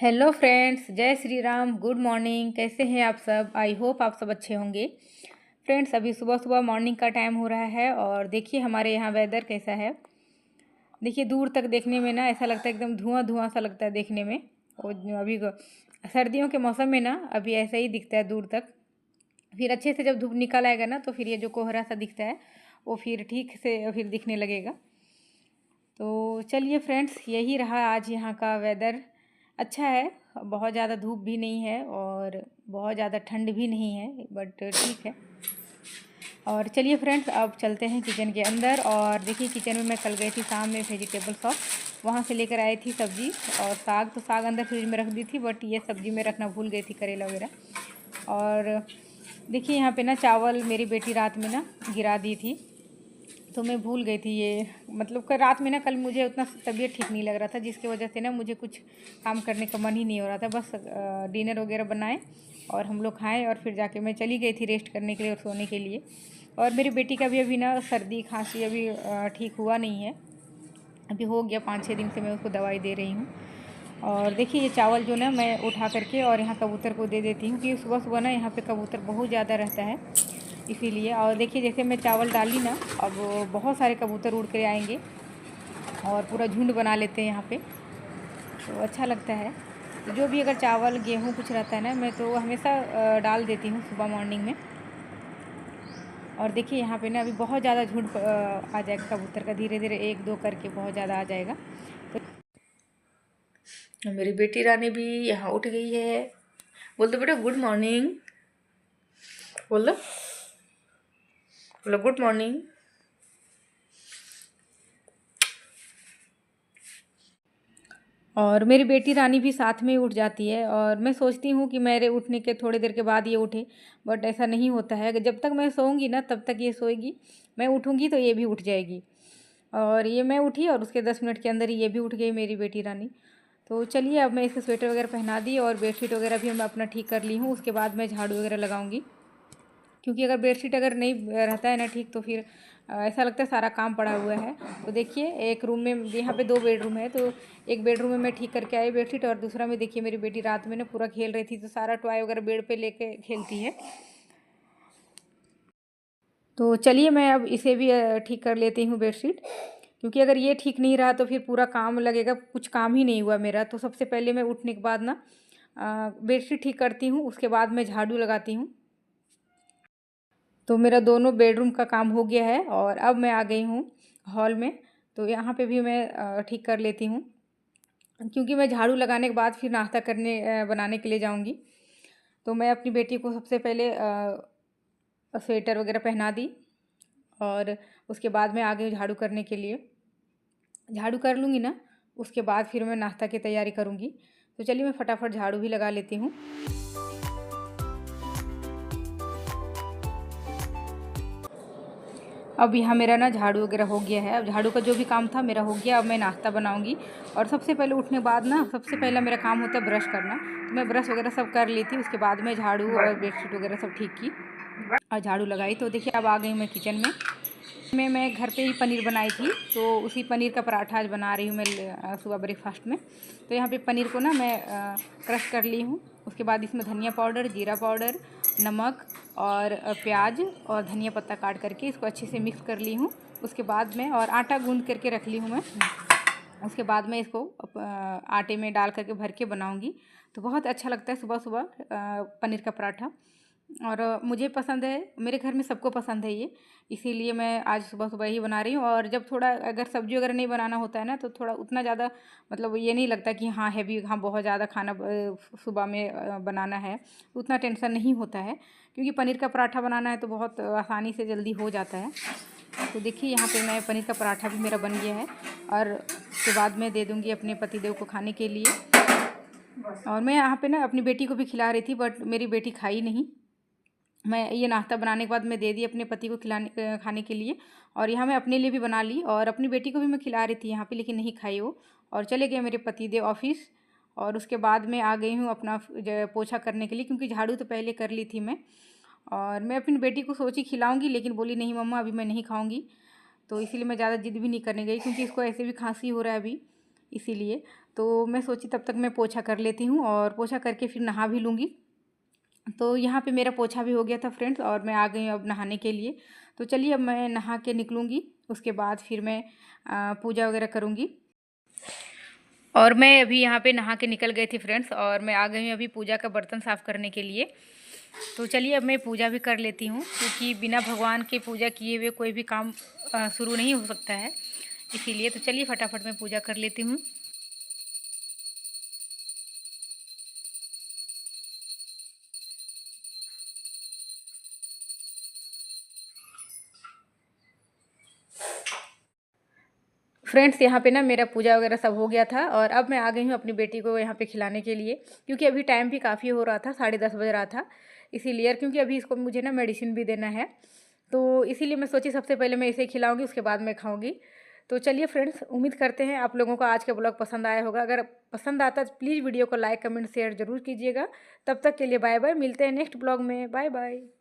Hello friends, जय Shri Ram. Good morning. कैसे हैं आप सब? आई होप आप सब अच्छे होंगे। फ्रेंड्स, अभी सुबह सुबह मॉर्निंग का टाइम हो रहा है और देखिए हमारे यहाँ वेदर कैसा है। देखिए दूर तक देखने में ना ऐसा लगता है, एकदम धुआं धुआं सा लगता है देखने में। और अभी सर्दियों के मौसम में ना अभी ऐसा ही दिखता है दूर तक। फिर अच्छे से जब धूप निकल आएगा ना तो फिर ये जो कोहरा सा दिखता है वो फिर ठीक से फिर दिखने लगेगा। तो चलिए फ्रेंड्स, यही रहा आज यहाँ का वेदर। अच्छा है, बहुत ज़्यादा धूप भी नहीं है और बहुत ज़्यादा ठंड भी नहीं है, बट ठीक है। और चलिए फ्रेंड्स, अब चलते हैं किचन के अंदर। और देखिए किचन में मैं कल गई थी शाम में वेजिटेबल शॉप, वहाँ से लेकर आई थी सब्ज़ी और साग। तो साग अंदर फ्रिज में रख दी थी, बट ये सब्ज़ी में रखना भूल गई थी, करेला वगैरह। और देखिए यहाँ पे ना चावल मेरी बेटी रात में ना गिरा दी थी, तो मैं भूल गई थी ये। मतलब कल रात में ना, कल मुझे उतना तबीयत ठीक नहीं लग रहा था, जिसकी वजह से ना मुझे कुछ काम करने का मन ही नहीं हो रहा था। बस डिनर वगैरह बनाए और हम लोग खाएं और फिर जाके मैं चली गई थी रेस्ट करने के लिए और सोने के लिए। और मेरी बेटी का भी अभी ना सर्दी खांसी अभी ठीक हुआ नहीं है। अभी हो गया 5-6 दिन से मैं उसको दवाई दे रही हूँ। और देखिए ये चावल जो ना मैं उठा करके और यहाँ कबूतर को दे देती हूँ, क्योंकि सुबह सुबह ना यहाँ पे कबूतर बहुत ज़्यादा रहता है इसीलिए। और देखिए जैसे मैं चावल डाली ना, अब बहुत सारे कबूतर उड़ कर आएंगे और पूरा झुंड बना लेते हैं यहाँ पे, तो अच्छा लगता है। तो जो भी अगर चावल गेहूँ कुछ रहता है ना, मैं तो हमेशा डाल देती हूँ सुबह मॉर्निंग में। और देखिए यहाँ पे ना अभी बहुत ज़्यादा झुंड आ जाएगा कबूतर का, धीरे धीरे 1-2 करके बहुत ज़्यादा आ जाएगा। तो मेरी बेटी रानी भी यहाँ उठ गई है। बोल दो बेटा गुड मॉर्निंग। बोलो बोलो गुड मॉर्निंग। और मेरी बेटी रानी भी साथ में ही उठ जाती है और मैं सोचती हूँ कि मेरे उठने के थोड़ी देर के बाद ये उठे, बट ऐसा नहीं होता है। जब तक मैं सोऊंगी ना तब तक ये सोएगी, मैं उठूंगी तो ये भी उठ जाएगी। और ये मैं उठी और उसके 10 मिनट के अंदर ही ये भी उठ गई मेरी बेटी रानी। तो चलिए अब मैं इसे स्वेटर वगैरह पहना दी और बेडशीट वगैरह भी मैं अपना ठीक कर ली हूँ। उसके बाद मैं झाड़ू वगैरह लगाऊंगी, क्योंकि अगर बेडशीट अगर नहीं रहता है ना ठीक, तो फिर ऐसा लगता है सारा काम पड़ा हुआ है। तो देखिए एक रूम में, यहाँ पे 2 बेडरूम है, तो एक बेडरूम में मैं ठीक करके आई बेडशीट, और दूसरा में देखिए मेरी बेटी रात में ना पूरा खेल रही थी, तो सारा टॉय वगैरह बेड पे लेके खेलती है। तो चलिए मैं अब इसे भी ठीक कर लेती हूँ बेडशीट, क्योंकि अगर ये ठीक नहीं रहा तो फिर पूरा काम लगेगा, कुछ काम ही नहीं हुआ मेरा। तो सबसे पहले मैं उठने के बाद ना बेडशीट ठीक करती हूँ, उसके बाद मैं झाड़ू लगाती हूँ। तो मेरा दोनों बेडरूम का काम हो गया है और अब मैं आ गई हूँ हॉल में। तो यहाँ पे भी मैं ठीक कर लेती हूँ, क्योंकि मैं झाड़ू लगाने के बाद फिर नाश्ता करने बनाने के लिए जाऊँगी। तो मैं अपनी बेटी को सबसे पहले स्वेटर वगैरह पहना दी और उसके बाद मैं आ गई झाड़ू करने के लिए। झाड़ू कर लूँगी ना, उसके बाद फिर मैं नाश्ता की तैयारी करूँगी। तो चलिए मैं फटाफट झाड़ू भी लगा लेती हूँ। अब यहाँ मेरा ना झाड़ू वगैरह हो गया है। अब झाड़ू का जो भी काम था मेरा हो गया। अब मैं नाश्ता बनाऊँगी और सबसे पहले उठने के बाद ना सबसे पहला मेरा काम होता है ब्रश करना। तो मैं ब्रश वगैरह सब कर ली थी, उसके बाद मैं झाड़ू और बेडशीट वगैरह सब ठीक की और झाड़ू लगाई। तो देखिए अब आ गई मैं किचन में। मैं घर पे ही पनीर बनाई थी, तो उसी पनीर का पराठा आज बना रही हूँ मैं सुबह ब्रेकफास्ट में। तो यहाँ पे पनीर को ना मैं क्रश कर ली हूँ। उसके बाद इसमें धनिया पाउडर, जीरा पाउडर, नमक और प्याज और धनिया पत्ता काट करके इसको अच्छे से मिक्स कर ली हूँ। उसके बाद में और आटा गूंद करके रख ली हूँ मैं। उसके बाद मैं इसको आटे में डाल करके भर के बनाऊँगी। तो बहुत अच्छा लगता है सुबह सुबह पनीर का पराठा। और मुझे पसंद है, मेरे घर में सबको पसंद है ये, इसीलिए मैं आज सुबह सुबह ही बना रही हूँ। और जब थोड़ा अगर सब्ज़ी वगैरह नहीं बनाना होता है ना, तो थोड़ा उतना ज़्यादा मतलब ये नहीं लगता कि हाँ हैवी, हाँ बहुत ज़्यादा खाना सुबह में बनाना है, उतना टेंशन नहीं होता है। क्योंकि पनीर का पराठा बनाना है तो बहुत आसानी से जल्दी हो जाता है। तो देखिए यहाँ पे मैं पनीर का पराठा भी मेरा बन गया है और उसके बाद मैं दे दूँगी अपने पतिदेव को खाने के लिए। और मैं यहाँ पे ना अपनी बेटी को भी खिला रही थी, बट मेरी बेटी खाई नहीं। मैं ये नाश्ता बनाने के बाद मैं दे दी अपने पति को खिलाने खाने के लिए। और यहाँ मैं अपने लिए भी बना ली और अपनी बेटी को भी मैं खिला रही थी यहाँ पे, लेकिन नहीं खाई वो, और चले गए मेरे पति देव ऑफिस। और उसके बाद मैं आ गई हूँ अपना पोछा करने के लिए, क्योंकि झाड़ू तो पहले कर ली थी मैं। और मैं अपनी बेटी को सोची खिलाऊंगी, लेकिन बोली नहीं मम्मा अभी मैं नहीं खाऊंगी। तो इसीलिए मैं ज़्यादा जिद भी नहीं करने गई, क्योंकि इसको ऐसे भी खांसी हो रहा है अभी, इसीलिए तो मैं सोची तब तक मैं पोछा कर लेती हूँ और पोछा करके फिर नहा भी लूँगी। तो यहाँ पे मेरा पोछा भी हो गया था फ्रेंड्स और मैं आ गई हूँ अब नहाने के लिए। तो चलिए अब मैं नहा के निकलूँगी, उसके बाद फिर मैं पूजा वगैरह करूँगी। और मैं अभी यहाँ पे नहा के निकल गई थी फ्रेंड्स और मैं आ गई हूँ अभी पूजा का बर्तन साफ़ करने के लिए। तो चलिए अब मैं पूजा भी कर लेती हूँ, क्योंकि बिना भगवान के पूजा किए हुए कोई भी काम शुरू नहीं हो सकता है, इसीलिए। तो चलिए फटाफट मैं पूजा कर लेती हूँ। फ्रेंड्स यहाँ पे ना मेरा पूजा वगैरह सब हो गया था और अब मैं आ गई हूँ अपनी बेटी को यहाँ पे खिलाने के लिए, क्योंकि अभी टाइम भी काफ़ी हो रहा था, 10:30 बज रहा था इसीलिए। क्योंकि अभी इसको मुझे ना मेडिसिन भी देना है, तो इसीलिए मैं सोची सबसे पहले मैं इसे खिलाऊँगी, उसके बाद मैं खाऊँगी। तो चलिए फ्रेंड्स, उम्मीद करते हैं आप लोगों को आज का ब्लॉग पसंद आया होगा। अगर पसंद आता तो प्लीज़ वीडियो को लाइक कमेंट शेयर ज़रूर कीजिएगा। तब तक के लिए बाय बाय, मिलते हैं नेक्स्ट ब्लॉग में। Bye bye.